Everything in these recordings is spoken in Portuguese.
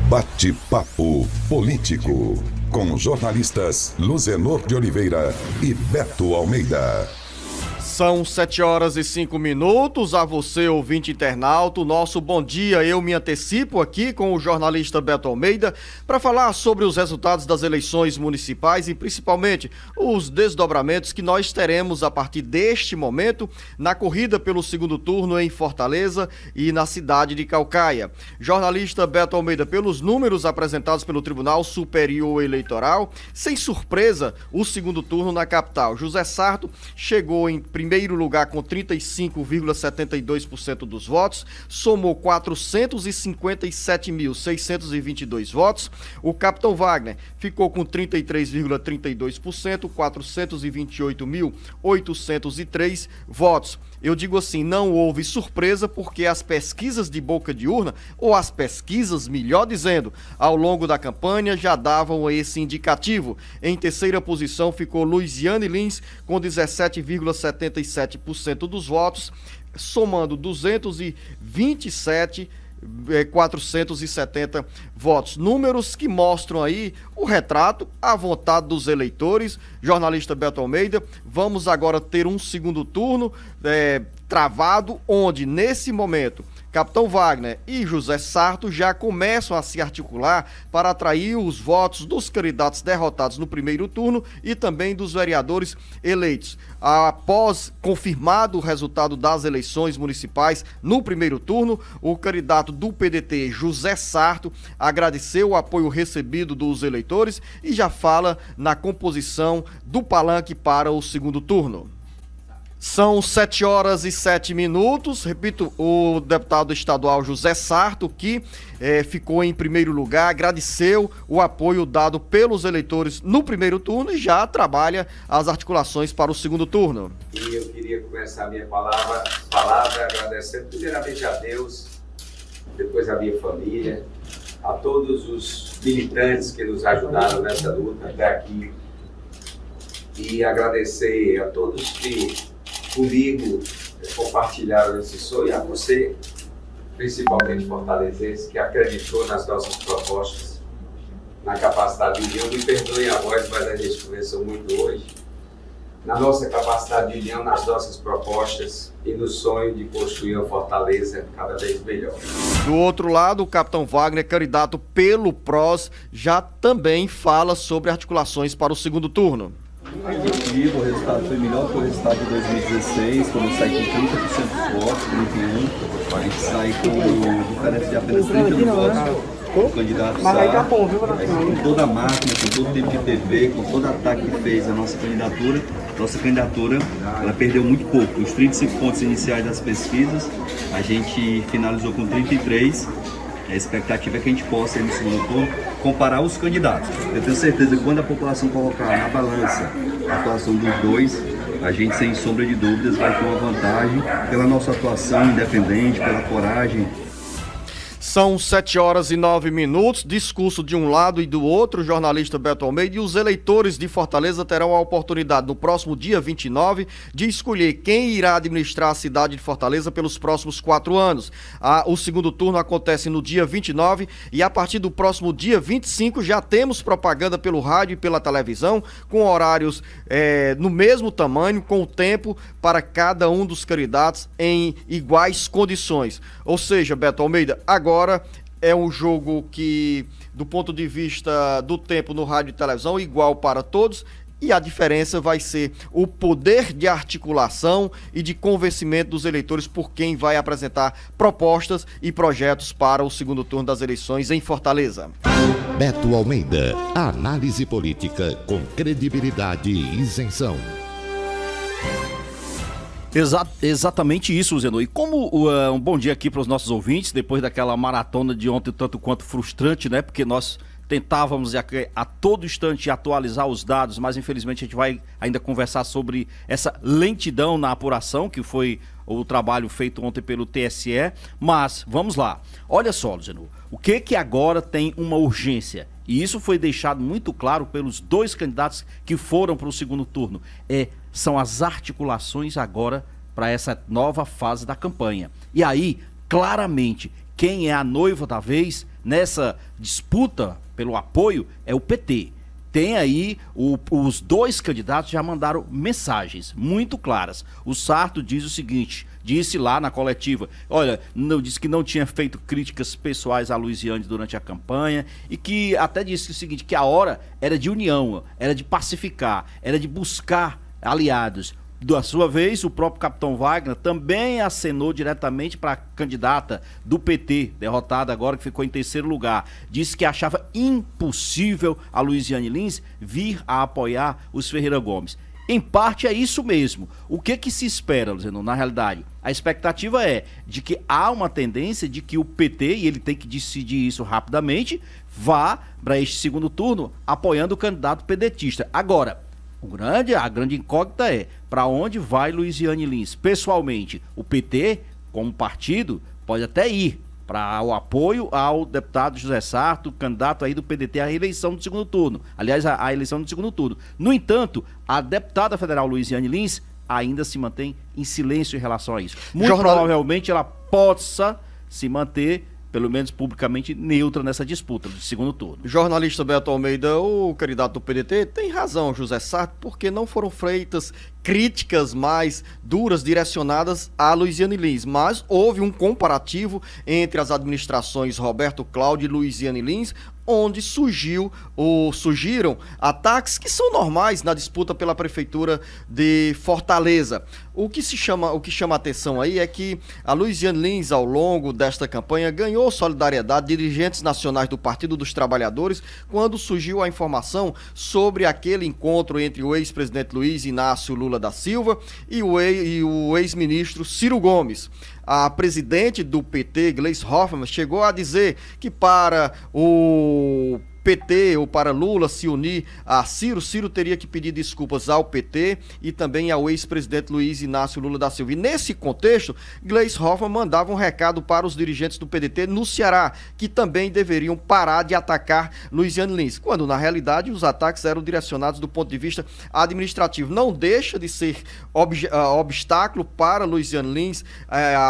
Bate-papo político com jornalistas Luzenor de Oliveira e Beto Almeida. São 7h05. A você, ouvinte internauta, o nosso bom dia. Eu me antecipo aqui com o jornalista Beto Almeida para falar sobre os resultados das eleições municipais e principalmente os desdobramentos que nós teremos a partir deste momento na corrida pelo segundo turno em Fortaleza e na cidade de Caucaia. Jornalista Beto Almeida, pelos números apresentados pelo Tribunal Superior Eleitoral, sem surpresa, o segundo turno na capital. José Sarto chegou em primeiro lugar com 35,72% dos votos, somou 457.622 votos. O Capitão Wagner ficou com 33,32%, 428.803 votos. Eu digo assim, não houve surpresa porque as pesquisas de boca de urna, ou as pesquisas, melhor dizendo, ao longo da campanha já davam esse indicativo. Em terceira posição ficou Luiziane Lins com 17,77% dos votos, somando 227.470 votos. Números que mostram aí o retrato, a vontade dos eleitores. Jornalista Beto Almeida, vamos agora ter um segundo turno travado, onde nesse momento Capitão Wagner e José Sarto já começam a se articular para atrair os votos dos candidatos derrotados no primeiro turno e também dos vereadores eleitos. Após confirmado o resultado das eleições municipais no primeiro turno, o candidato do PDT, José Sarto, agradeceu o apoio recebido dos eleitores e já fala na composição do palanque para o segundo turno. São 7h07. Repito, o deputado estadual José Sarto, que ficou em primeiro lugar, agradeceu o apoio dado pelos eleitores no primeiro turno e já trabalha as articulações para o segundo turno. E eu queria começar a minha palavra agradecendo primeiramente a Deus, depois a minha família, a todos os militantes que nos ajudaram nessa luta até aqui e agradecer a todos que comigo compartilharam esse sonho, e a você, principalmente fortalezense, que acreditou nas nossas propostas, na capacidade de união. Me perdoem a voz, mas a gente conversou muito hoje, na nossa capacidade de união, nas nossas propostas e no sonho de construir uma Fortaleza cada vez melhor. Do outro lado, o Capitão Wagner, candidato pelo PROS, já também fala sobre articulações para o segundo turno. Positivo, o resultado foi melhor que o resultado de 2016, quando eu saí com 30% dos votos, 31%, a gente sai com diferença de apenas 30 votos. O candidato sai, com toda a máquina, com todo o tempo de TV, com todo o ataque que fez a nossa candidatura, ela perdeu muito pouco. Os 35 pontos iniciais das pesquisas, a gente finalizou com 33. A expectativa é que a gente possa, no segundo turno, comparar os candidatos. Eu tenho certeza que quando a população colocar na balança a atuação dos dois, a gente, sem sombra de dúvidas, vai ter uma vantagem pela nossa atuação independente, pela coragem. São 7h09, discurso de um lado e do outro, jornalista Beto Almeida, e os eleitores de Fortaleza terão a oportunidade no próximo dia 29 de escolher quem irá administrar a cidade de Fortaleza pelos próximos 4 anos. O segundo turno acontece no dia 29 e a partir do próximo dia 25 já temos propaganda pelo rádio e pela televisão, com horários no mesmo tamanho, com o tempo para cada um dos candidatos em iguais condições. Ou seja, Beto Almeida, agora é um jogo que, do ponto de vista do tempo no rádio e televisão, igual para todos, e a diferença vai ser o poder de articulação e de convencimento dos eleitores por quem vai apresentar propostas e projetos para o segundo turno das eleições em Fortaleza. Beto Almeida, análise política com credibilidade e isenção. Exatamente isso, Zenô. E como um bom dia aqui para os nossos ouvintes, depois daquela maratona de ontem, tanto quanto frustrante, né? Porque nós tentávamos a todo instante atualizar os dados, mas infelizmente a gente vai ainda conversar sobre essa lentidão na apuração, que foi o trabalho feito ontem pelo TSE. Mas, vamos lá. Olha só, Zenô, o que agora tem uma urgência? E isso foi deixado muito claro pelos dois candidatos que foram para o segundo turno. São as articulações agora para essa nova fase da campanha. E aí, claramente, quem é a noiva da vez nessa disputa pelo apoio é o PT. Tem aí, os dois candidatos já mandaram mensagens muito claras. O Sarto diz o seguinte, disse lá na coletiva, olha, disse que não tinha feito críticas pessoais a Luiziane durante a campanha e que até disse o seguinte, que a hora era de união, era de pacificar, era de buscar aliados. Da sua vez, o próprio capitão Wagner também acenou diretamente para a candidata do PT, derrotada agora, que ficou em terceiro lugar. Disse que achava impossível a Luiziane Lins vir a apoiar os Ferreira Gomes. Em parte é isso mesmo. O que se espera, Luciano, na realidade? A expectativa é de que há uma tendência de que o PT, e ele tem que decidir isso rapidamente, vá para este segundo turno apoiando o candidato pedetista. Agora, a grande incógnita é para onde vai Luiziane Lins. Pessoalmente, o PT, como partido, pode até ir para o apoio ao deputado José Sarto, candidato aí do PDT à reeleição do segundo turno. Aliás, a eleição do segundo turno. No entanto, a deputada federal Luiziane Lins ainda se mantém em silêncio em relação a isso. Muito provavelmente ela possa se manter, pelo menos publicamente, neutra nessa disputa do segundo turno. Jornalista Beto Almeida, o candidato do PDT, tem razão, José Sarto, porque não foram feitas críticas mais duras direcionadas a Luiziane Lins, mas houve um comparativo entre as administrações Roberto Cláudio e Luiziane Lins, onde surgiram ataques que são normais na disputa pela prefeitura de Fortaleza. O que chama a atenção aí é que a Luiziane Lins, ao longo desta campanha, ganhou solidariedade de dirigentes nacionais do Partido dos Trabalhadores quando surgiu a informação sobre aquele encontro entre o ex-presidente Luiz Inácio Lula da Silva e o ex-ministro Ciro Gomes. A presidente do PT, Gleisi Hoffmann, chegou a dizer que para o PT ou para Lula se unir a Ciro teria que pedir desculpas ao PT e também ao ex-presidente Luiz Inácio Lula da Silva. E nesse contexto, Gleisi Hoffmann mandava um recado para os dirigentes do PDT no Ceará, que também deveriam parar de atacar Luiziane Lins, quando na realidade os ataques eram direcionados do ponto de vista administrativo. Não deixa de ser obstáculo para Luiziane Lins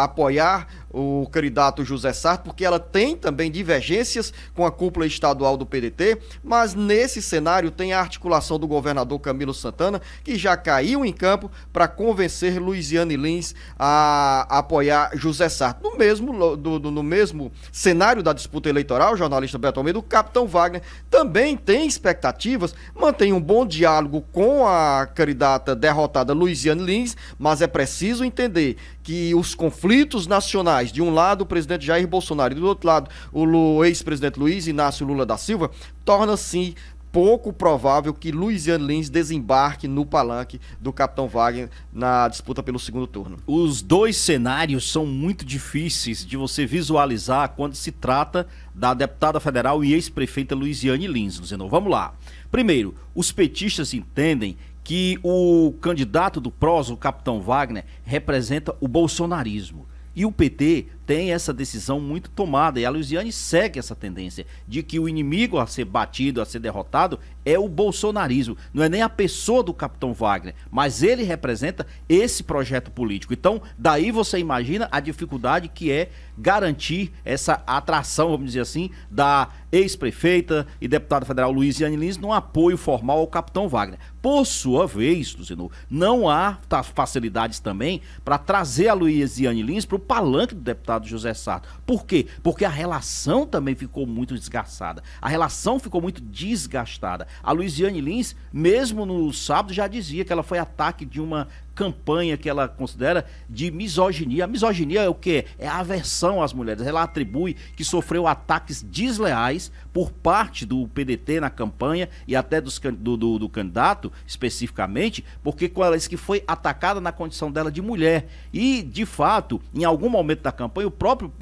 apoiar o candidato José Sarto, porque ela tem também divergências com a cúpula estadual do PDT, mas nesse cenário tem a articulação do governador Camilo Santana, que já caiu em campo para convencer Luiziane Lins a apoiar José Sarto. No mesmo cenário da disputa eleitoral, o jornalista Beto Almeida, o capitão Wagner também tem expectativas, mantém um bom diálogo com a candidata derrotada Luiziane Lins, mas é preciso entender que os conflitos nacionais, de um lado o presidente Jair Bolsonaro e do outro lado o ex-presidente Luiz Inácio Lula da Silva, torna-se pouco provável que Luiziane Lins desembarque no palanque do capitão Wagner na disputa pelo segundo turno. Os dois cenários são muito difíceis de você visualizar quando se trata da deputada federal e ex-prefeita Luiziane Lins. Vamos lá. Primeiro, os petistas entendem que o candidato do PROS, o capitão Wagner, representa o bolsonarismo. E o PT tem essa decisão muito tomada, e a Luiziane segue essa tendência de que o inimigo a ser batido, a ser derrotado, é o bolsonarismo. Não é nem a pessoa do capitão Wagner, mas ele representa esse projeto político. Então, daí você imagina a dificuldade que é garantir essa atração, vamos dizer assim, da ex-prefeita e deputada federal Luiziane Lins num apoio formal ao capitão Wagner. Por sua vez, Luciano, não há facilidades também para trazer a Luiziane Lins para o palanque do deputado José Sarto. Por quê? Porque a relação também ficou muito desgastada. A relação ficou muito desgastada. A Luiziane Lins, mesmo no sábado, já dizia que ela foi ataque de uma campanha que ela considera de misoginia. A misoginia é o quê? É a aversão às mulheres. Ela atribui que sofreu ataques desleais por parte do PDT na campanha e até do candidato, especificamente, porque ela disse que foi atacada na condição dela de mulher. E, de fato, em algum momento da campanha, o próprio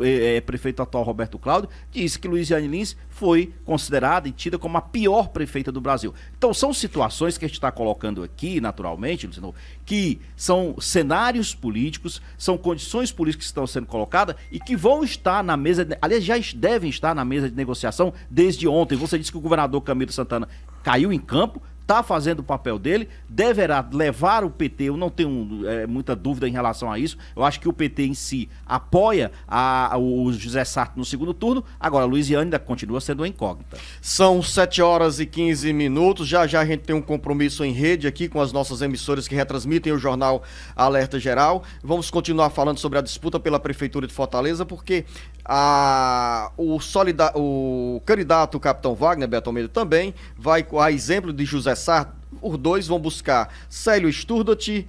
prefeito atual, Roberto Cláudio, disse que Luiziane Lins foi considerada e tida como a pior prefeita do Brasil. Então, são situações que a gente está colocando aqui, naturalmente, Luciano, que são cenários políticos, são condições políticas que estão sendo colocadas e que vão estar na mesa, aliás, já devem estar na mesa de negociação desde ontem. Você disse que o governador Camilo Santana caiu em campo, está fazendo o papel dele, deverá levar o PT, eu não tenho muita dúvida em relação a isso, eu acho que o PT em si apoia o José Sarto no segundo turno, agora a Luiziane ainda continua sendo uma incógnita. São 7h15, já a gente tem um compromisso em rede aqui com as nossas emissoras que retransmitem o jornal Alerta Geral. Vamos continuar falando sobre a disputa pela Prefeitura de Fortaleza, porque o candidato Capitão Wagner, Beto Almeida, também vai, a exemplo de José Sarto, os dois vão buscar Célio Sturdat,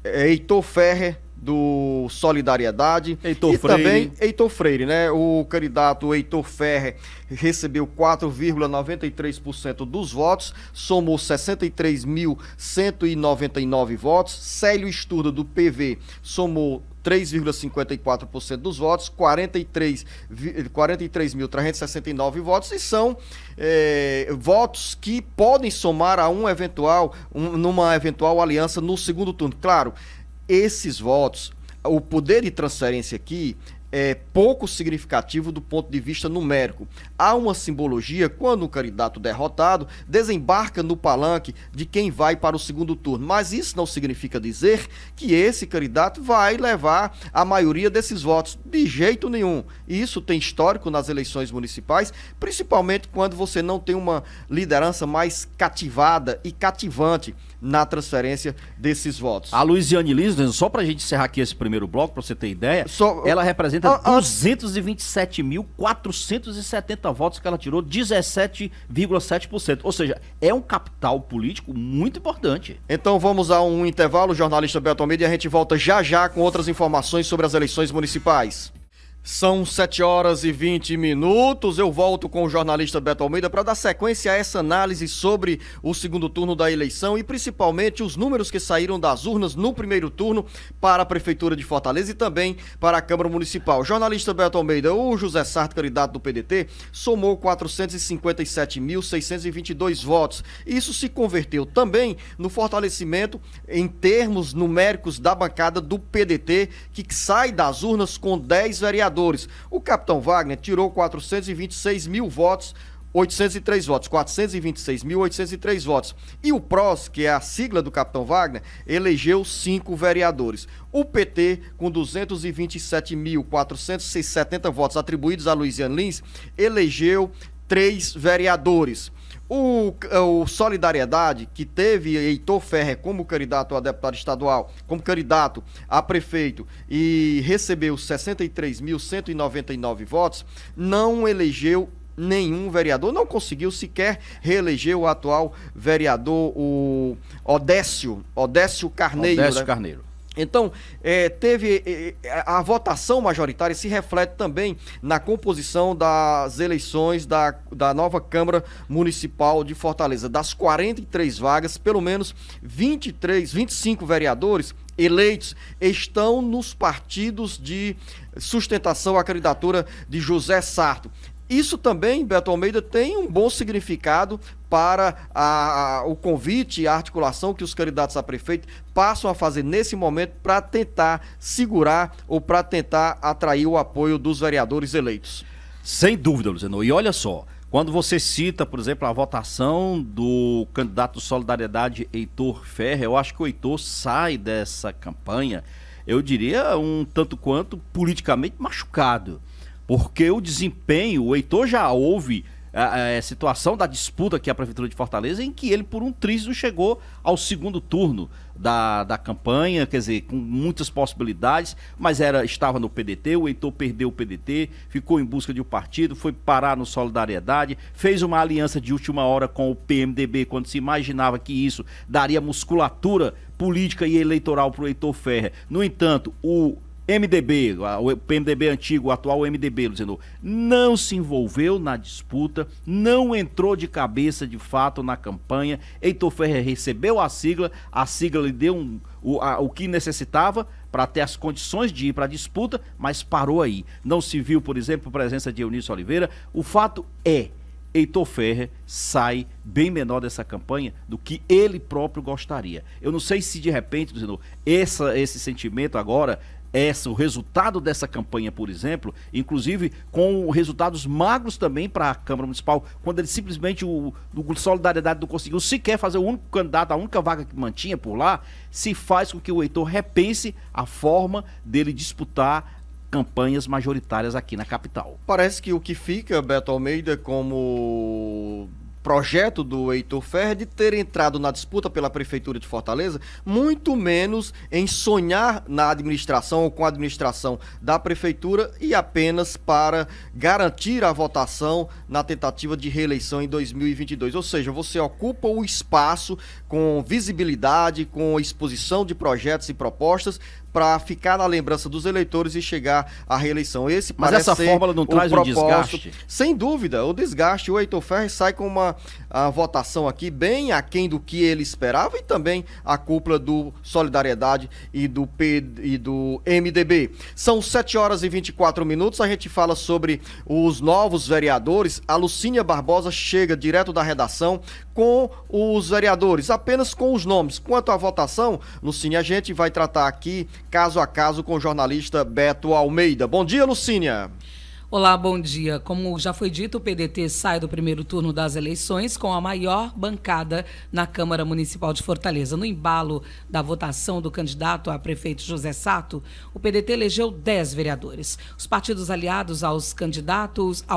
Heitor Ferrer, do Solidariedade, Heitor e Freire. Também Heitor Freire, né? O candidato Heitor Ferrer recebeu 4,93% dos votos, somou 63.199 votos. Célio Sturda, do PV, somou 3,54% dos votos, 43.369 votos, e são votos que podem somar a numa eventual aliança no segundo turno. Claro, esses votos, o poder de transferência aqui é pouco significativo do ponto de vista numérico. Há uma simbologia quando o candidato derrotado desembarca no palanque de quem vai para o segundo turno, mas isso não significa dizer que esse candidato vai levar a maioria desses votos, de jeito nenhum. Isso tem histórico nas eleições municipais, principalmente quando você não tem uma liderança mais cativada e cativante na transferência desses votos. A Luiziane Lins, só pra gente encerrar aqui esse primeiro bloco, pra você ter ideia, ela representa 227.470 votos que ela tirou, 17,7%. Ou seja, é um capital político muito importante. Então vamos a um intervalo, jornalista Beto Almeida, e a gente volta já com outras informações sobre as eleições municipais. São 7h20. Eu volto com o jornalista Beto Almeida para dar sequência a essa análise sobre o segundo turno da eleição e principalmente os números que saíram das urnas no primeiro turno para a Prefeitura de Fortaleza e também para a Câmara Municipal. Jornalista Beto Almeida, o José Sarto, candidato do PDT, somou 457.622 votos. Isso se converteu também no fortalecimento em termos numéricos da bancada do PDT, que sai das urnas com 10 vereadores. O Capitão Wagner tirou 426.803 votos. E o PROS, que é a sigla do Capitão Wagner, elegeu 5 vereadores. O PT, com 227.470 votos atribuídos a Luiziane Lins, elegeu 3 vereadores. O Solidariedade, que teve Heitor Ferrer como candidato a deputado estadual, como candidato a prefeito e recebeu 63.199 votos, não elegeu nenhum vereador, não conseguiu sequer reeleger o atual vereador, o Odécio Carneiro. Odécio Carneiro. Então, teve a votação majoritária se reflete também na composição das eleições da nova Câmara Municipal de Fortaleza. Das 43 vagas, pelo menos 25 vereadores eleitos estão nos partidos de sustentação à candidatura de José Sarto. Isso também, Beto Almeida, tem um bom significado para o convite e a articulação que os candidatos a prefeito passam a fazer nesse momento para tentar segurar ou para tentar atrair o apoio dos vereadores eleitos. Sem dúvida, Luciano. E olha só, quando você cita, por exemplo, a votação do candidato Solidariedade Heitor Ferrer, eu acho que o Heitor sai dessa campanha, eu diria, um tanto quanto politicamente machucado. Porque o desempenho, o Heitor já houve a situação da disputa aqui à Prefeitura de Fortaleza, em que ele, por um triz, chegou ao segundo turno da campanha, quer dizer, com muitas possibilidades, mas estava no PDT, o Heitor perdeu o PDT, ficou em busca de um partido, foi parar no Solidariedade, fez uma aliança de última hora com o PMDB, quando se imaginava que isso daria musculatura política e eleitoral para o Heitor Ferrer. No entanto, o MDB, o PMDB antigo, o atual MDB, Luciano, não se envolveu na disputa, não entrou de cabeça de fato na campanha. Heitor Ferrer recebeu a sigla lhe deu o que necessitava para ter as condições de ir para a disputa, mas parou aí. Não se viu, por exemplo, a presença de Eunício Oliveira. O fato é, Heitor Ferrer sai bem menor dessa campanha do que ele próprio gostaria. Eu não sei se de repente, Luciano, esse sentimento agora o resultado dessa campanha, por exemplo, inclusive com resultados magros também para a Câmara Municipal, quando ele simplesmente, o Solidariedade não conseguiu sequer fazer o único candidato, a única vaga que mantinha por lá, se faz com que o Heitor repense a forma dele disputar campanhas majoritárias aqui na capital. Parece que o que fica, Beto Almeida, como projeto do Heitor Ferrer de ter entrado na disputa pela Prefeitura de Fortaleza, muito menos em sonhar na administração ou com a administração da Prefeitura e apenas para garantir a votação na tentativa de reeleição em 2022. Ou seja, você ocupa o espaço com visibilidade, com exposição de projetos e propostas para ficar na lembrança dos eleitores e chegar à reeleição. Esse Mas parece essa ser fórmula não traz um propósito. desgaste? Sem dúvida, o desgaste. O Heitor Ferrer sai com uma votação aqui bem aquém do que ele esperava e também a cúpula do Solidariedade e do MDB. São 7h24, a gente fala sobre os novos vereadores. A Lucínia Barbosa chega direto da redação com os vereadores, apenas com os nomes. Quanto à votação, Lucínia, a gente vai tratar aqui caso a caso com o jornalista Beto Almeida. Bom dia, Lucínia. Olá, bom dia. Como já foi dito, o PDT sai do primeiro turno das eleições com a maior bancada na Câmara Municipal de Fortaleza. No embalo da votação do candidato a prefeito José Sato, o PDT elegeu 10 vereadores. Os partidos aliados ao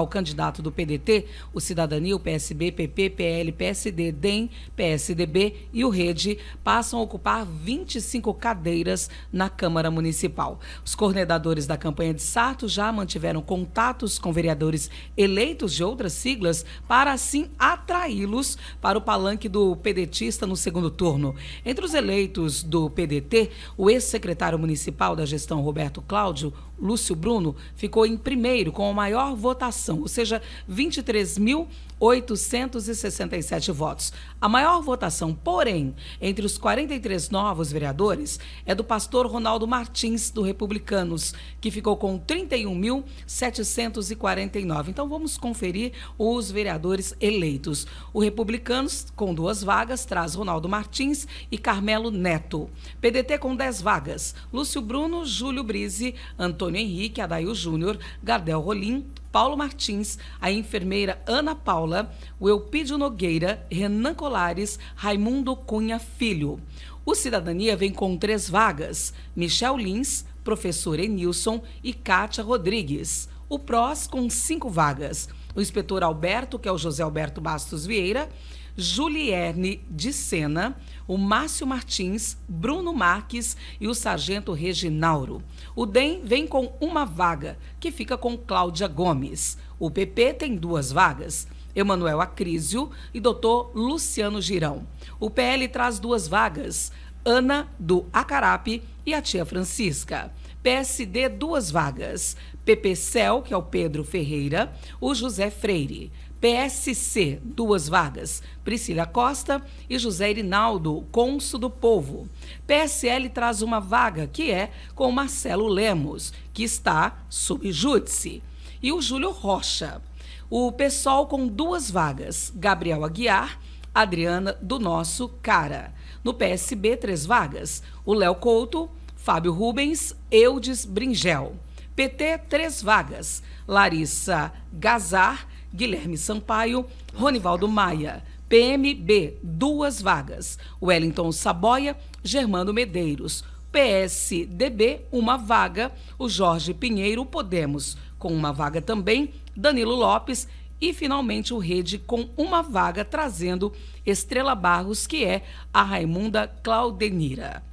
candidato do PDT, o Cidadania, o PSB, PP, PL, PSD, DEM, PSDB e o Rede, passam a ocupar 25 cadeiras na Câmara Municipal. Os coordenadores da campanha de Sato já mantiveram contato com vereadores eleitos de outras siglas para assim atraí-los para o palanque do pedetista no segundo turno. Entre os eleitos do PDT, o ex-secretário municipal da gestão Roberto Cláudio, Lúcio Bruno, ficou em primeiro com a maior votação, ou seja, 23.867 votos. A maior votação, porém, entre os 43 novos vereadores, é do pastor Ronaldo Martins, do Republicanos, que ficou com 31.749. Então, vamos conferir os vereadores eleitos. O Republicanos, com 2 vagas, traz Ronaldo Martins e Carmelo Neto. PDT com 10 vagas, Lúcio Bruno, Júlio Brise, Antônio Henrique, Adail Júnior, Gardel Rolim, Paulo Martins, a enfermeira Ana Paula, o Eupídio Nogueira, Renan Colares, Raimundo Cunha Filho. O Cidadania vem com 3 vagas, Michel Lins, professor Enilson e Kátia Rodrigues. O PROS com 5 vagas, o inspetor Alberto, que é o José Alberto Bastos Vieira, Julierne de Sena, o Márcio Martins, Bruno Marques e o sargento Reginauro. O DEM vem com 1 vaga, que fica com Cláudia Gomes. O PP tem 2 vagas, Emanuel Acrísio e Dr. Luciano Girão. O PL traz 2 vagas, Ana do Acarape e a tia Francisca. PSD, 2 vagas, PPCEL, que é o Pedro Ferreira, o José Freire. PSC, 2 vagas, Priscila Costa e José Irinaldo, cônsul do Povo. PSL traz 1 vaga, que é com Marcelo Lemos, que está sob júdice. E o Júlio Rocha. O PSOL com 2 vagas, Gabriel Aguiar, Adriana do Nosso Cara. No PSB, 3 vagas, o Léo Couto, Fábio Rubens, Eudes Bringel. PT, 3 vagas, Larissa Gazar, Guilherme Sampaio, Ronivaldo Maia. PMB, 2 vagas, Wellington Saboia, Germano Medeiros. PSDB, 1 vaga, o Jorge Pinheiro, Podemos, com 1 vaga também, Danilo Lopes e, finalmente, o Rede com 1 vaga, trazendo Estrela Barros, que é a Raimunda Claudenira.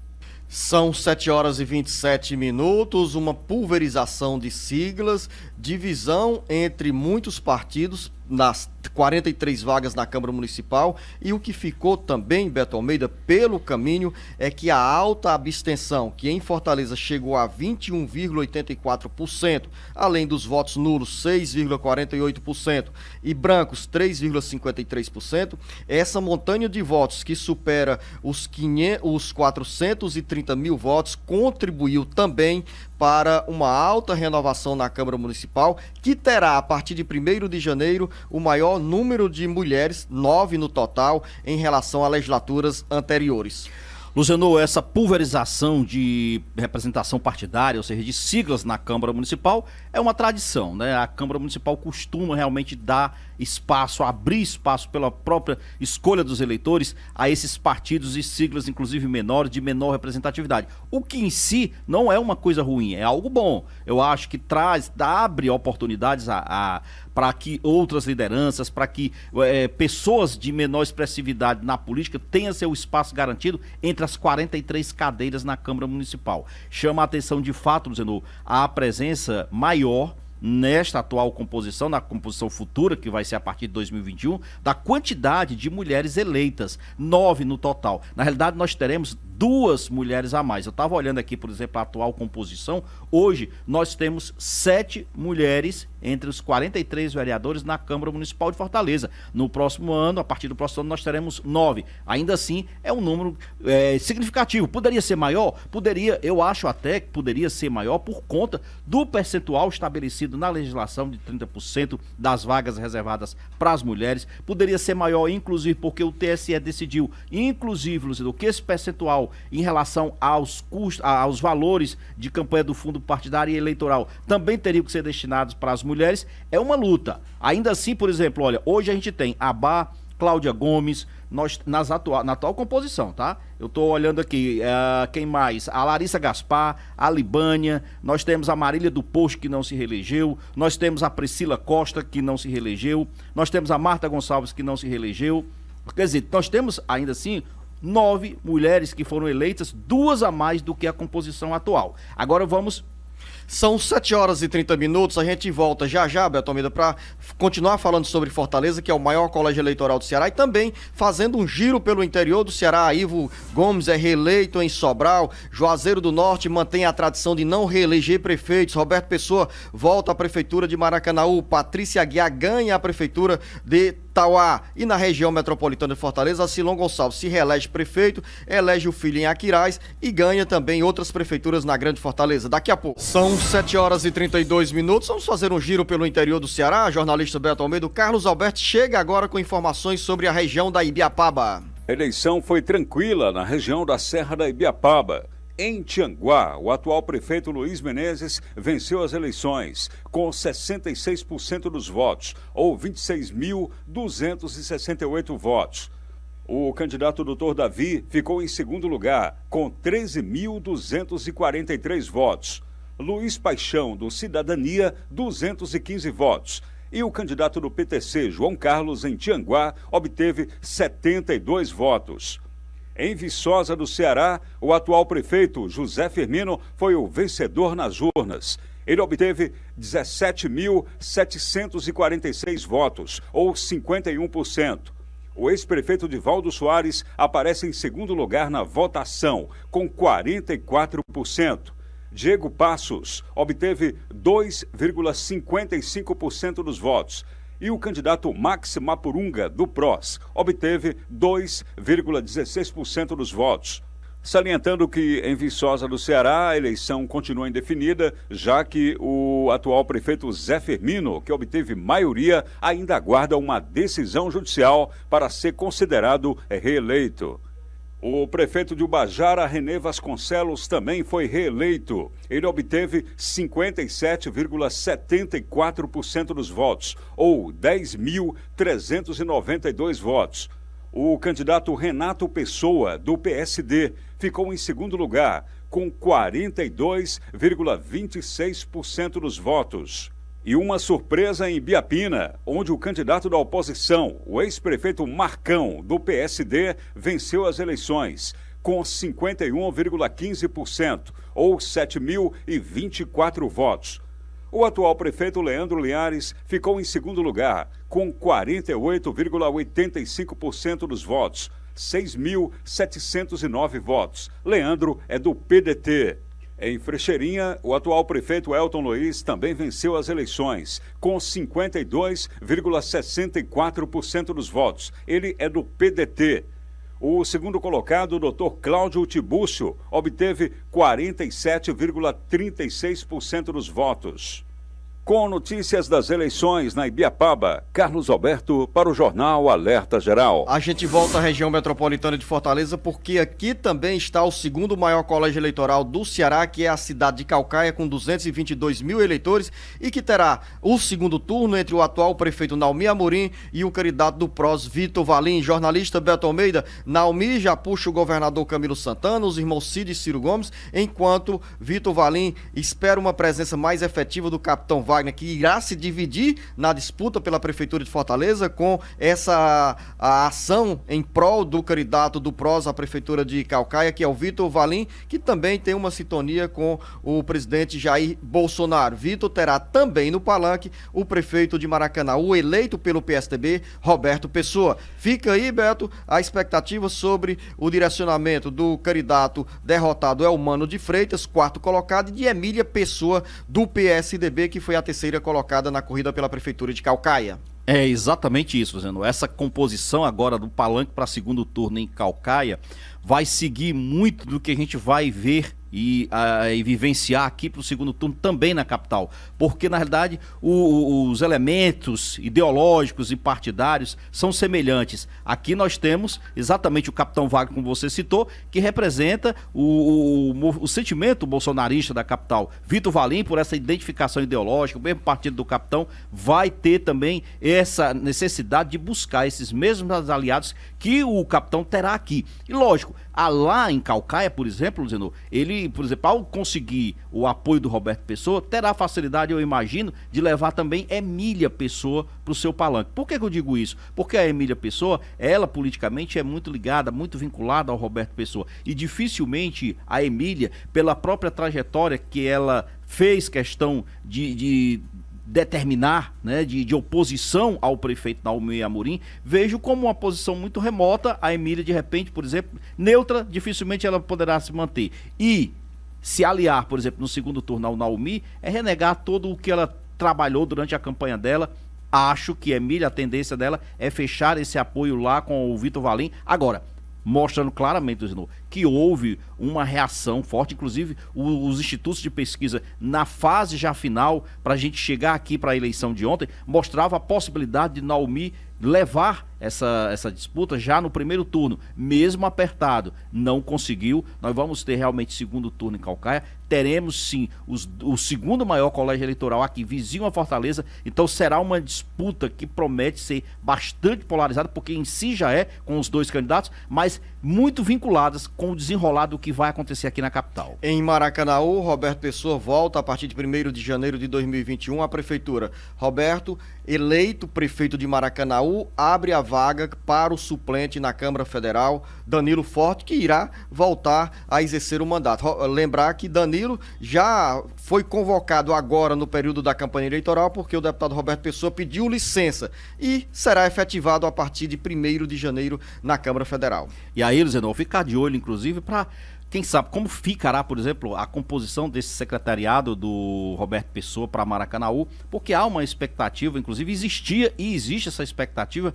São 7h27, uma pulverização de siglas, divisão entre muitos partidos nas 43 vagas na Câmara Municipal, e o que ficou também, Beto Almeida, pelo caminho, é que a alta abstenção, que em Fortaleza chegou a 21,84%, além dos votos nulos 6,48% e brancos 3,53%, essa montanha de votos que supera os 430 mil votos contribuiu também para uma alta renovação na Câmara Municipal, que terá, a partir de 1º de janeiro, o maior número de mulheres, 9 no total, em relação a legislaturas anteriores. Luciano, essa pulverização de representação partidária, ou seja, de siglas na Câmara Municipal, é uma tradição, né? A Câmara Municipal costuma realmente dar espaço, abrir espaço pela própria escolha dos eleitores a esses partidos e siglas, inclusive menores, de menor representatividade. O que em si não é uma coisa ruim, é algo bom. Eu acho que abre oportunidades para que outras lideranças, para que pessoas de menor expressividade na política tenham seu espaço garantido entre as 43 cadeiras na Câmara Municipal. Chama a atenção de fato, Luciano, a presença maior nesta atual composição, na composição futura, que vai ser a partir de 2021, da quantidade de mulheres eleitas, 9 no total. Na realidade, nós teremos 2 mulheres a mais. Eu estava olhando aqui, por exemplo, a atual composição. Hoje, nós temos 7 mulheres entre os 43 vereadores na Câmara Municipal de Fortaleza. No próximo ano, a partir do próximo ano, nós teremos 9. Ainda assim, é um número significativo. Poderia ser maior? Poderia. Eu acho até que poderia ser maior por conta do percentual estabelecido na legislação de 30% das vagas reservadas para as mulheres. Poderia ser maior, inclusive, porque o TSE decidiu, inclusive, Luciano, que esse percentual em relação aos custos, aos valores de campanha do fundo partidário e eleitoral também teriam que ser destinados para as mulheres. É uma luta. Ainda assim, por exemplo, olha, hoje a gente tem a Cláudia Gomes, na atual composição, tá? Eu tô olhando aqui, quem mais? A Larissa Gaspar, a Libânia, nós temos a Marília do Posto, que não se reelegeu, nós temos a Priscila Costa, que não se reelegeu, nós temos a Marta Gonçalves, que não se reelegeu. Quer dizer, nós temos, ainda assim, 9 mulheres que foram eleitas, 2 a mais do que a composição atual. Agora vamos... São 7 horas e 30 minutos, a gente volta já, Beto Almeida, para continuar falando sobre Fortaleza, que é o maior colégio eleitoral do Ceará, e também fazendo um giro pelo interior do Ceará. Ivo Gomes é reeleito em Sobral, Juazeiro do Norte mantém a tradição de não reeleger prefeitos, Roberto Pessoa volta à prefeitura de Maracanaú, Patrícia Aguiar ganha a prefeitura de Tauá, e na região metropolitana de Fortaleza, Silon Gonçalves se reelege prefeito, elege o filho em Aquiraz e ganha também outras prefeituras na Grande Fortaleza. Daqui a pouco. São 7 horas e 32 minutos, vamos fazer um giro pelo interior do Ceará. Jornalista Beto Almeida, Carlos Alberto chega agora com informações sobre a região da Ibiapaba. A eleição foi tranquila na região da Serra da Ibiapaba. Em Tianguá, o atual prefeito Luiz Menezes venceu as eleições com 66% dos votos, ou 26.268 votos. O candidato Dr. Davi ficou em segundo lugar, com 13.243 votos. Luiz Paixão, do Cidadania, 215 votos. E o candidato do PTC, João Carlos, em Tianguá, obteve 72 votos. Em Viçosa do Ceará, o atual prefeito José Firmino foi o vencedor nas urnas. Ele obteve 17.746 votos, ou 51%. O ex-prefeito Divaldo Soares aparece em segundo lugar na votação, com 44%. Diego Passos obteve 2,55% dos votos. E o candidato Max Mapurunga, do PROS, obteve 2,16% dos votos. Salientando que em Viçosa do Ceará a eleição continua indefinida, já que o atual prefeito Zé Firmino, que obteve maioria, ainda aguarda uma decisão judicial para ser considerado reeleito. O prefeito de Ubajara, Renê Vasconcelos, também foi reeleito. Ele obteve 57,74% dos votos, ou 10.392 votos. O candidato Renato Pessoa, do PSD, ficou em segundo lugar, com 42,26% dos votos. E uma surpresa em Biapina, onde o candidato da oposição, o ex-prefeito Marcão, do PSD, venceu as eleições, com 51,15%, ou 7.024 votos. O atual prefeito Leandro Linhares ficou em segundo lugar, com 48,85% dos votos, 6.709 votos. Leandro é do PDT. Em Frecheirinha, o atual prefeito Elton Luiz também venceu as eleições, com 52,64% dos votos. Ele é do PDT. O segundo colocado, o Dr. Cláudio obteve 47,36% dos votos. Com notícias das eleições na Ibiapaba, Carlos Alberto para o Jornal Alerta Geral. A gente volta à região metropolitana de Fortaleza porque aqui também está o segundo maior colégio eleitoral do Ceará, que é a cidade de Caucaia, com 222 mil eleitores e que terá o segundo turno entre o atual prefeito Naumi Amorim e o candidato do PROS, Vitor Valim. Jornalista Beto Almeida, Naumi já puxa o governador Camilo Santana, os irmãos Cid e Ciro Gomes, enquanto Vitor Valim espera uma presença mais efetiva do capitão Wagner, que irá se dividir na disputa pela Prefeitura de Fortaleza com essa ação em prol do candidato do PROS à Prefeitura de Caucaia, que é o Vitor Valim, que também tem uma sintonia com o presidente Jair Bolsonaro. Vitor terá também no palanque o prefeito de Maracanaú, eleito pelo PSDB, Roberto Pessoa. Fica aí, Beto, a expectativa sobre o direcionamento do candidato derrotado Elmano de Freitas, quarto colocado, e de Emília Pessoa, do PSDB, que foi a terceira colocada na corrida pela Prefeitura de Caucaia. É exatamente isso, Zeno. Essa composição agora do palanque para segundo turno em Caucaia vai seguir muito do que a gente vai ver e vivenciar aqui para o segundo turno também na capital, porque na realidade os elementos ideológicos e partidários são semelhantes. Aqui nós temos exatamente o capitão Wagner, como você citou, que representa o sentimento bolsonarista da capital. Vitor Valim, por essa identificação ideológica, o mesmo partido do capitão, vai ter também essa necessidade de buscar esses mesmos aliados que o capitão terá aqui. E lógico, lá em Caucaia, por exemplo, Zeno, ele, por exemplo, ao conseguir o apoio do Roberto Pessoa, terá facilidade, eu imagino, de levar também Emília Pessoa para o seu palanque. Por que eu digo isso? Porque a Emília Pessoa, ela politicamente é muito ligada, muito vinculada ao Roberto Pessoa. E dificilmente a Emília, pela própria trajetória que ela fez questão de determinar, né, de oposição ao prefeito Naumi Amorim, vejo como uma posição muito remota. A Emília, de repente, por exemplo, neutra, dificilmente ela poderá se manter. E se aliar, por exemplo, no segundo turno ao Naumi, é renegar todo o que ela trabalhou durante a campanha dela. Acho que a Emília, a tendência dela é fechar esse apoio lá com o Vitor Valim. Agora, mostrando claramente, Zeno, que houve uma reação forte, inclusive os institutos de pesquisa na fase já final, para a gente chegar aqui para a eleição de ontem, mostrava a possibilidade de Naumi levar essa disputa já no primeiro turno, mesmo apertado. Não conseguiu. Nós vamos ter realmente segundo turno em Caucaia. Teremos sim o segundo maior colégio eleitoral aqui, vizinho a Fortaleza. Então será uma disputa que promete ser bastante polarizada, porque em si já é, com os dois candidatos, mas muito vinculadas com o desenrolar do que vai acontecer aqui na capital. Em Maracanaú, Roberto Pessoa volta a partir de 1º de janeiro de 2021 à Prefeitura. Roberto, eleito prefeito de Maracanaú, abre a vaga para o suplente na Câmara Federal, Danilo Forte, que irá voltar a exercer o mandato. Lembrar que Danilo já foi convocado agora no período da campanha eleitoral, porque o deputado Roberto Pessoa pediu licença e será efetivado a partir de 1º de janeiro na Câmara Federal. E aí, Zeno, ficar de olho, inclusive, para quem sabe como ficará, por exemplo, a composição desse secretariado do Roberto Pessoa para Maracanaú, porque há uma expectativa, inclusive existia e existe essa expectativa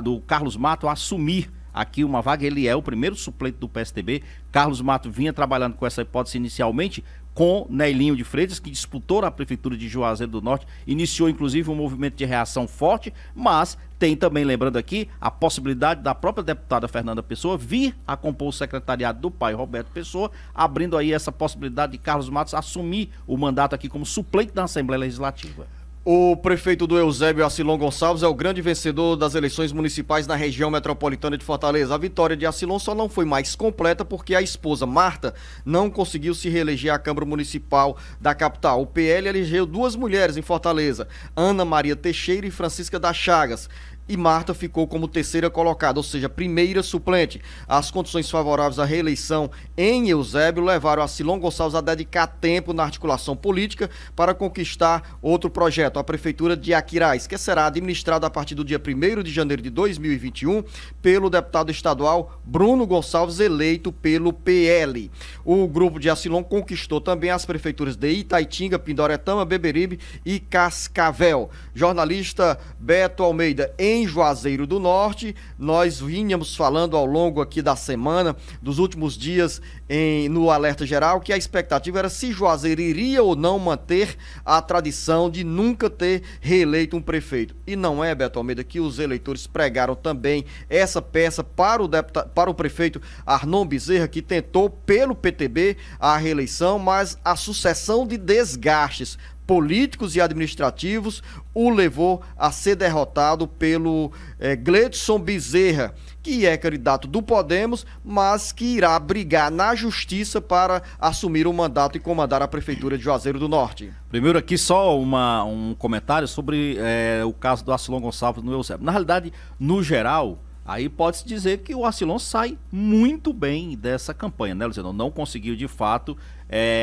do Carlos Mato assumir aqui uma vaga. Ele é o primeiro suplente do PSDB. Carlos Mato vinha trabalhando com essa hipótese inicialmente com Neilinho de Freitas, que disputou na Prefeitura de Juazeiro do Norte, iniciou inclusive um movimento de reação forte, mas tem também, lembrando aqui, a possibilidade da própria deputada Fernanda Pessoa vir a compor o secretariado do pai Roberto Pessoa, abrindo aí essa possibilidade de Carlos Matos assumir o mandato aqui como suplente da Assembleia Legislativa. O prefeito do Eusébio, Acilon Gonçalves, é o grande vencedor das eleições municipais na região metropolitana de Fortaleza. A vitória de Acilon só não foi mais completa porque a esposa, Marta, não conseguiu se reeleger à Câmara Municipal da capital. O PL elegeu duas mulheres em Fortaleza, Ana Maria Teixeira e Francisca das Chagas. E Marta ficou como terceira colocada, ou seja, primeira suplente. As condições favoráveis à reeleição em Eusébio levaram Acilon Gonçalves a dedicar tempo na articulação política para conquistar outro projeto, a Prefeitura de Aquiraz, que será administrada a partir do dia 1º de janeiro de 2021 pelo deputado estadual Bruno Gonçalves, eleito pelo PL. O grupo de Acilon conquistou também as prefeituras de Itaitinga, Pindoretama, Beberibe e Cascavel. Jornalista Beto Almeida, em em Juazeiro do Norte. Nós vínhamos falando ao longo aqui da semana, dos últimos dias, no Alerta Geral, que a expectativa era se Juazeiro iria ou não manter a tradição de nunca ter reeleito um prefeito. E não é, Beto Almeida, que os eleitores pregaram também essa peça para o prefeito Arnon Bezerra, que tentou pelo PTB a reeleição, mas a sucessão de desgastes políticos e administrativos o levou a ser derrotado pelo Gleidson Bezerra, que é candidato do Podemos, mas que irá brigar na justiça para assumir o mandato e comandar a prefeitura de Juazeiro do Norte. Primeiro aqui só um comentário sobre o caso do Arcilon Gonçalves no Eusébio. Na realidade, no geral, aí pode-se dizer que o Arcilon sai muito bem dessa campanha, né, Luciano? Não conseguiu, de fato,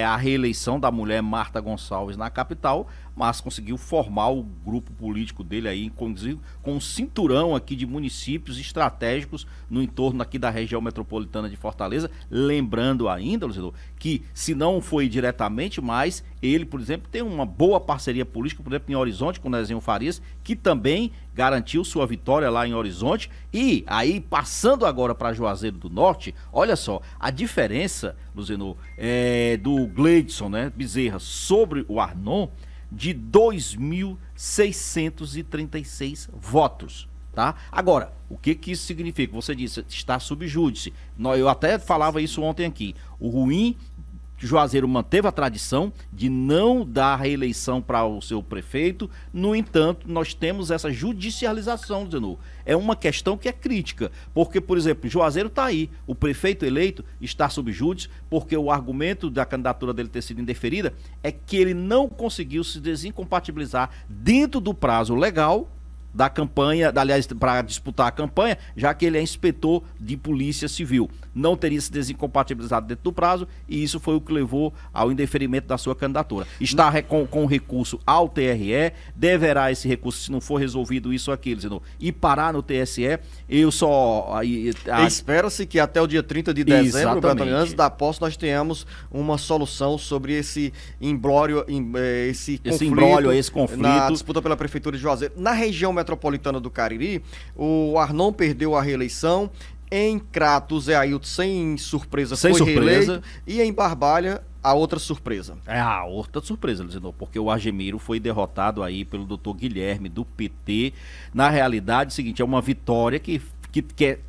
a reeleição da mulher Marta Gonçalves na capital, mas conseguiu formar o grupo político dele aí, inclusive com um cinturão aqui de municípios estratégicos no entorno aqui da região metropolitana de Fortaleza. Lembrando ainda, Luciano, que se não foi diretamente, mas ele, por exemplo, tem uma boa parceria política, por exemplo, em Horizonte, com o Nezinho Farias, que também garantiu sua vitória lá em Horizonte. E aí, passando agora para Juazeiro do Norte, olha só, a diferença, Luciano, do Gleidson, né, Bezerra, sobre o Arnon, de 2.636 votos, tá? Agora, o que isso significa? Você disse, está sob júdice. Eu até falava isso ontem aqui. O ruim, Juazeiro manteve a tradição de não dar reeleição para o seu prefeito. No entanto, nós temos essa judicialização, Zenu. É uma questão que é crítica, porque, por exemplo, Juazeiro está aí, o prefeito eleito está sob júdice, porque o argumento da candidatura dele ter sido indeferida é que ele não conseguiu se desincompatibilizar dentro do prazo legal da campanha, aliás, para disputar a campanha, já que ele é inspetor de polícia civil. Não teria se desincompatibilizado dentro do prazo, e isso foi o que levou ao indeferimento da sua candidatura. Está com recurso ao TRE, deverá esse recurso, se não for resolvido isso aqui, e parar no TSE. Espera-se que até o dia 30 de dezembro, antes da posse, nós tenhamos uma solução sobre esse imbróglio, esse conflito na disputa pela prefeitura de Juazeiro. Na região metropolitana do Cariri, o Arnon perdeu a reeleição. Em Crato, Zé Ailton, sem surpresa, foi reeleito. E em Barbalha, a outra surpresa. A outra surpresa, Luciano, porque o Argemiro foi derrotado aí pelo doutor Guilherme, do PT. Na realidade, é o seguinte, é uma vitória que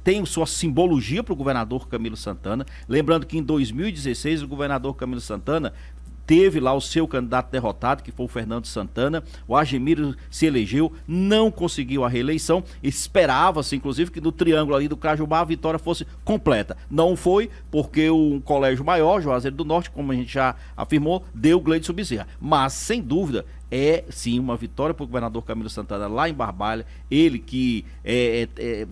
tem sua simbologia para o governador Camilo Santana. Lembrando que em 2016, o governador Camilo Santana teve lá o seu candidato derrotado, que foi o Fernando Santana. O Argemiro se elegeu, não conseguiu a reeleição. Esperava-se, inclusive, que no triângulo ali do Crajubá a vitória fosse completa. Não foi, porque o colégio maior, Juazeiro do Norte, como a gente já afirmou, deu o Gleidson Bezerra. Mas, sem dúvida, é sim uma vitória para o governador Camilo Santana lá em Barbalha. Ele que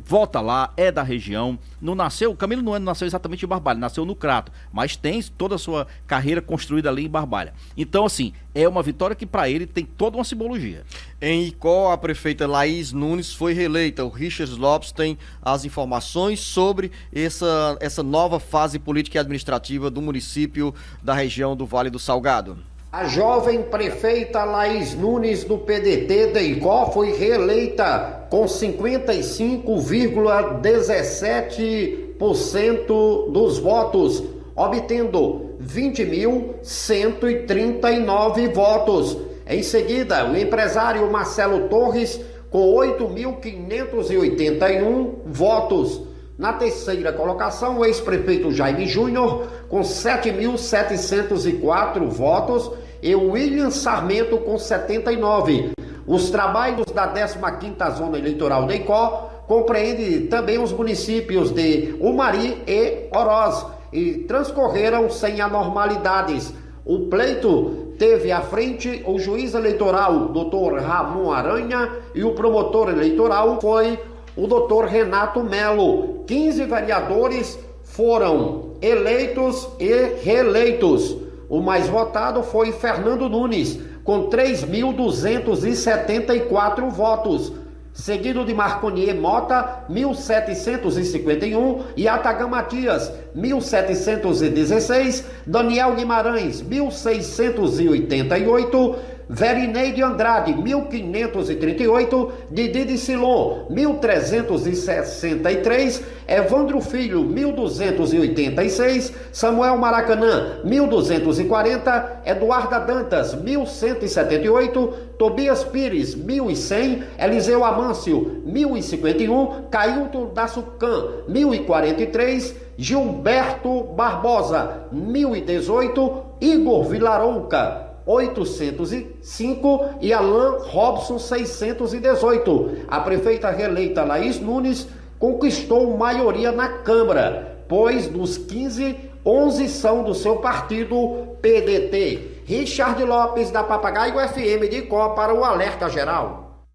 vota lá, é da região. Não nasceu, o Camilo não nasceu exatamente em Barbalha, nasceu no Crato, mas tem toda a sua carreira construída ali em Barbalha. Então, assim, é uma vitória que para ele tem toda uma simbologia. Em Icó, a prefeita Laís Nunes foi reeleita. O Richard Lopes tem as informações sobre essa nova fase política e administrativa do município da região do Vale do Salgado. A jovem prefeita Laís Nunes, do PDT de Icó, foi reeleita com 55,17% dos votos, obtendo 20.139 votos. Em seguida, o empresário Marcelo Torres, com 8.581 votos. Na terceira colocação, o ex-prefeito Jaime Júnior, com 7.704 votos, e o William Sarmento, com 79. Os trabalhos da 15ª Zona Eleitoral de Icó compreendem também os municípios de Umari e Oroz, e transcorreram sem anormalidades. O pleito teve à frente o juiz eleitoral, Dr. Ramon Aranha, e o promotor eleitoral foi o Dr. Renato Melo. 15 vereadores foram eleitos e reeleitos. O mais votado foi Fernando Nunes, com 3.274 votos, seguido de Marconier Mota, 1.751, e Atagã Matias, 1.716, Daniel Guimarães, 1.688, Verineide Andrade, 1538, Didi de Silon, 1363, Evandro Filho, 1286, Samuel Maracanã, 1240, Eduarda Dantas, 1178, Tobias Pires, 1100, Eliseu Amâncio, 1051, Cailton da Sucan, 1043, Gilberto Barbosa, 1018, Igor Vilaronca, 805 e Alain Robson, 618. A prefeita reeleita Laís Nunes conquistou maioria na Câmara, pois dos 15, 11 são do seu partido PDT. Richard Lopes, da Papagaio FM de Icó, para o Alerta Geral.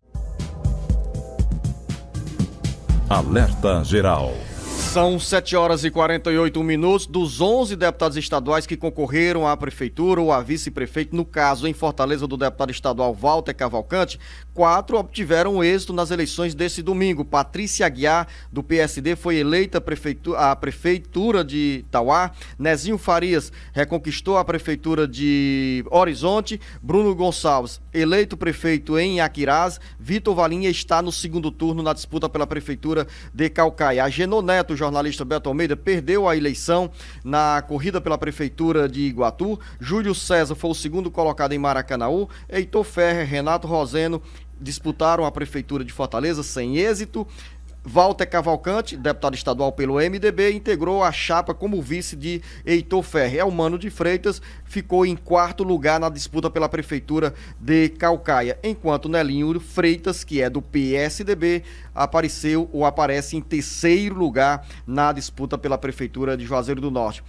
Alerta Geral. São 7h48. Dos 11 deputados estaduais que concorreram à prefeitura ou a vice-prefeito, no caso em Fortaleza do deputado estadual Walter Cavalcante, 4 obtiveram êxito nas eleições desse domingo. Patrícia Aguiar, do PSD, foi eleita à prefeitura de Itauá. Nezinho Farias reconquistou a prefeitura de Horizonte. Bruno Gonçalves, eleito prefeito em Aquiraz. Vitor Valinha está no segundo turno na disputa pela prefeitura de Caucaia. Agenor Neto, jornalista Beto Almeida, perdeu a eleição na corrida pela prefeitura de Iguatu. Júlio César foi o segundo colocado em Maracanaú. Heitor Ferrer, Renato Roseno disputaram a prefeitura de Fortaleza sem êxito. Walter Cavalcante, deputado estadual pelo MDB, integrou a chapa como vice de Heitor Ferrer. Elmano de Freitas ficou em quarto lugar na disputa pela prefeitura de Caucaia, enquanto Nelinho Freitas, que é do PSDB, aparece em terceiro lugar na disputa pela prefeitura de Juazeiro do Norte.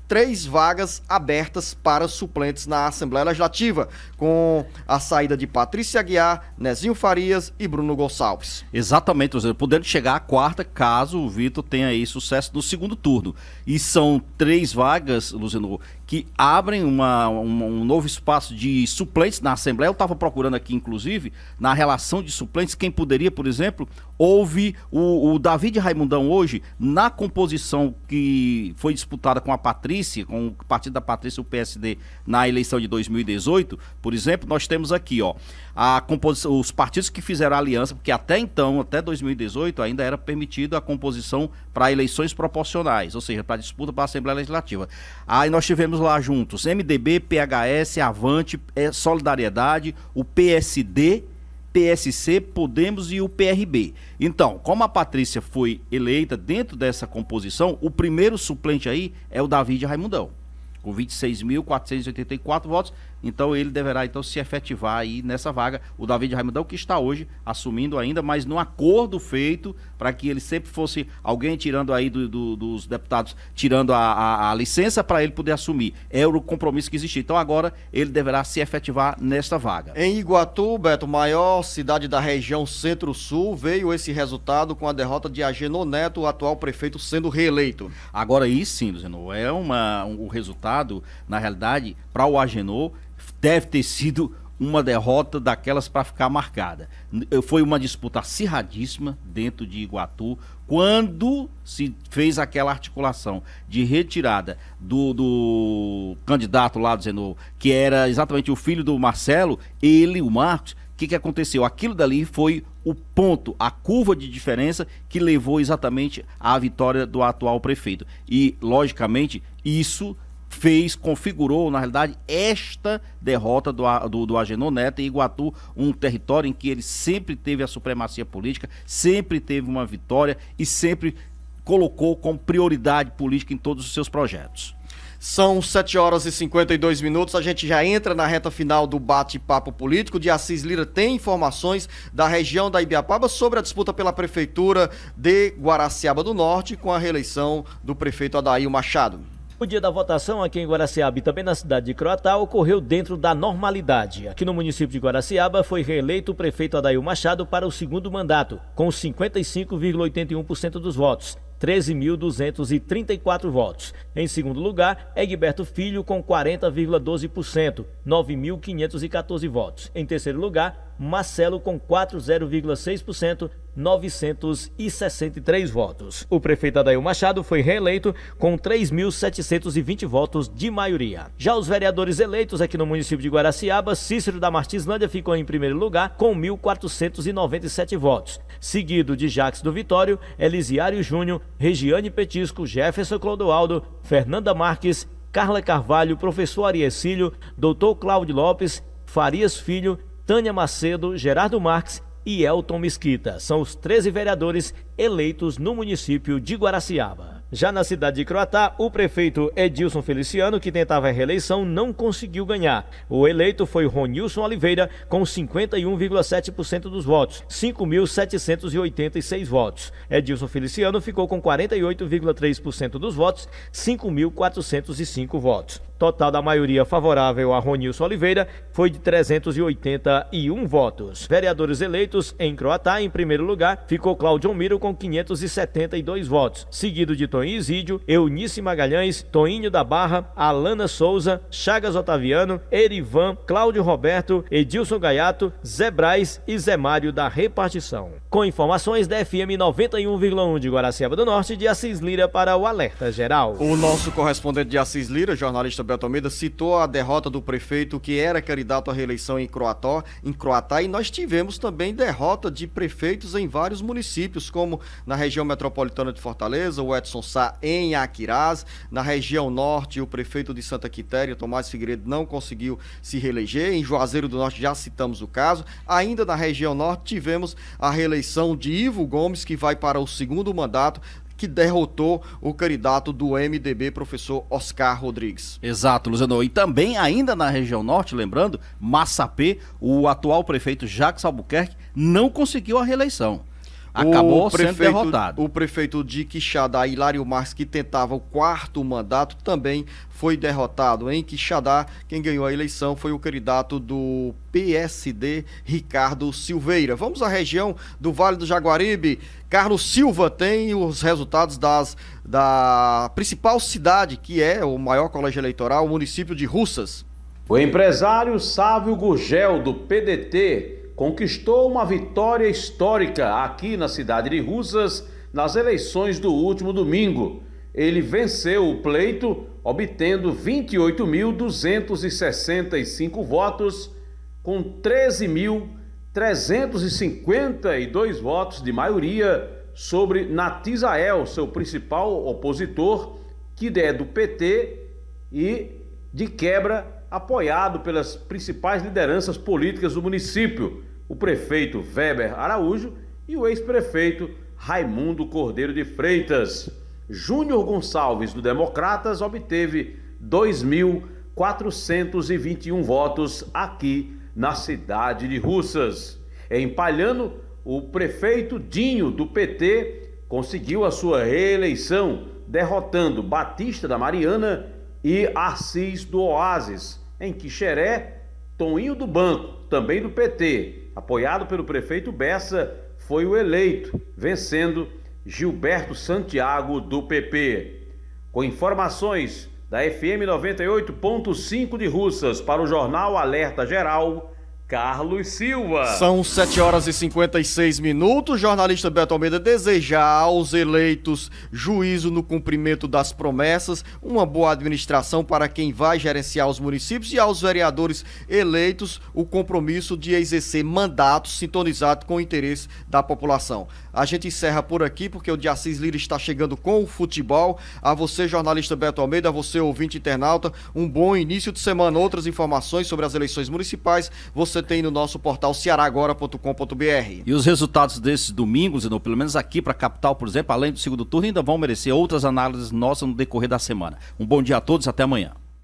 3 vagas abertas para suplentes na Assembleia Legislativa, com a saída de Patrícia Aguiar, Nezinho Farias e Bruno Gonçalves. Exatamente, podendo chegar à quarta, caso o Vitor tenha aí sucesso no segundo turno. E são 3 vagas, Luciano, que abrem um novo espaço de suplentes na Assembleia. Eu estava procurando aqui, inclusive, na relação de suplentes, quem poderia, por exemplo, houve o David Raimundão hoje, na composição que foi disputada com a Patrícia, com o partido da Patrícia, o PSD, na eleição de 2018, por exemplo, nós temos aqui, ó, os partidos que fizeram aliança, porque até então, até 2018, ainda era permitido a composição para eleições proporcionais, ou seja, para disputa para a Assembleia Legislativa. Aí nós tivemos lá juntos MDB, PHS, Avante, Solidariedade, o PSD, PSC, Podemos e o PRB. Então, como a Patrícia foi eleita dentro dessa composição, o primeiro suplente aí é o David Raimundão, com 26.484 votos. Então ele deverá se efetivar aí nessa vaga. O David Raimundão, que está hoje assumindo ainda, mas num acordo feito para que ele sempre fosse alguém tirando aí dos deputados, tirando a licença para ele poder assumir. É o compromisso que existia. Então agora ele deverá se efetivar nesta vaga. Em Iguatu, Beto, maior cidade da região Centro-Sul, veio esse resultado com a derrota de Agenor Neto, o atual prefeito, sendo reeleito. Agora aí sim, Luciano, é o resultado, na realidade, para o Agenor, deve ter sido uma derrota daquelas para ficar marcada. Foi uma disputa acirradíssima dentro de Iguatu, quando se fez aquela articulação de retirada do candidato lá do Zenor, que era exatamente o filho do Marcelo, o Marcos. O que aconteceu? Aquilo dali foi o ponto, a curva de diferença que levou exatamente à vitória do atual prefeito. E, logicamente, isso configurou, na realidade, esta derrota do Agenor Neto em Iguatu, um território em que ele sempre teve a supremacia política, sempre teve uma vitória e sempre colocou como prioridade política em todos os seus projetos. São 7h52, a gente já entra na reta final do bate-papo político. De Assis Lira tem informações da região da Ibiapaba sobre a disputa pela prefeitura de Guaraciaba do Norte com a reeleição do prefeito Adair Machado. O dia da votação aqui em Guaraciaba e também na cidade de Croatá ocorreu dentro da normalidade. Aqui no município de Guaraciaba foi reeleito o prefeito Adair Machado para o segundo mandato, com 55,81% dos votos. 13.234 votos. Em segundo lugar, Egberto Filho com 40,12%, 9.514 votos. Em terceiro lugar, Marcelo com 4,06%, 963 votos. O prefeito Adail Machado foi reeleito com 3.720 votos de maioria. Já os vereadores eleitos aqui no município de Guaraciaba, Cícero da Martislândia ficou em primeiro lugar com 1.497 votos, seguido de Jacques do Vitório, Elisiário Júnior, Regiane Petisco, Jefferson Clodoaldo, Fernanda Marques, Carla Carvalho, professor Ariecílio, doutor Cláudio Lopes, Farias Filho, Tânia Macedo, Gerardo Marques e Elton Mesquita. São os 13 vereadores eleitos no município de Guaraciaba. Já na cidade de Croatá, o prefeito Edilson Feliciano, que tentava a reeleição, não conseguiu ganhar. O eleito foi Ronilson Oliveira, com 51,7% dos votos, 5.786 votos. Edilson Feliciano ficou com 48,3% dos votos, 5.405 votos. Total da maioria favorável a Ronilson Oliveira foi de 381 votos. Vereadores eleitos em Croatá, em primeiro lugar, ficou Cláudio Miro com 572 votos, seguido de Toninho Isídio, Eunice Magalhães, Toinho da Barra, Alana Souza, Chagas Otaviano, Erivan, Cláudio Roberto, Edilson Gaiato, Zé Braz e Zé Mário da Repartição. Com informações da FM 91,1 de Guaraciaba do Norte, de Assis Lira para o Alerta Geral. O nosso correspondente de Assis Lira, jornalista Beto Almeida, citou a derrota do prefeito que era candidato à reeleição em Croatá, e nós tivemos também derrota de prefeitos em vários municípios, como na região metropolitana de Fortaleza, o Edson Sá em Aquiraz. Na região norte, o prefeito de Santa Quitéria, Tomás Figueiredo, não conseguiu se reeleger. Em Juazeiro do Norte já citamos o caso. Ainda na região norte tivemos a reeleição de Ivo Gomes, que vai para o segundo mandato, que derrotou o candidato do MDB, professor Oscar Rodrigues. Exato, Luciano. E também, ainda na região norte, lembrando, Massapê, o atual prefeito Jacques Albuquerque não conseguiu a reeleição. Acabou sendo derrotado. O prefeito de Quixadá, Hilário Marques, que tentava o quarto mandato, também foi derrotado. Em Quixadá, quem ganhou a eleição foi o candidato do PSD, Ricardo Silveira. Vamos à região do Vale do Jaguaribe. Carlos Silva tem os resultados da principal cidade, que é o maior colégio eleitoral, o município de Russas. O empresário Sávio Gurgel, do PDT, conquistou uma vitória histórica aqui na cidade de Russas nas eleições do último domingo. Ele venceu o pleito, obtendo 28.265 votos, com 13.352 votos de maioria sobre Natizael, seu principal opositor, que é do PT e, de quebra, apoiado pelas principais lideranças políticas do município, o prefeito Weber Araújo e o ex-prefeito Raimundo Cordeiro de Freitas. Júnior Gonçalves, do Democratas, obteve 2.421 votos aqui na cidade de Russas. Em Palhano, o prefeito Dinho, do PT, conseguiu a sua reeleição, derrotando Batista da Mariana e Assis do Oásis. Em Quixeré, Toninho do Banco, também do PT, apoiado pelo prefeito Bessa, foi o eleito, vencendo Gilberto Santiago, do PP. Com informações da FM 98.5 de Russas para o jornal Alerta Geral, Carlos Silva. São 7h56. O jornalista Beto Almeida deseja aos eleitos juízo no cumprimento das promessas, uma boa administração para quem vai gerenciar os municípios, e aos vereadores eleitos o compromisso de exercer mandatos sintonizados com o interesse da população. A gente encerra por aqui, porque o de Assis Lira está chegando com o futebol. A você, jornalista Beto Almeida, a você, ouvinte internauta, um bom início de semana. Outras informações sobre as eleições municipais você tem no nosso portal cearagora.com.br. E os resultados desses domingos, pelo menos aqui para a capital, por exemplo, além do segundo turno, ainda vão merecer outras análises nossas no decorrer da semana. Um bom dia a todos, até amanhã.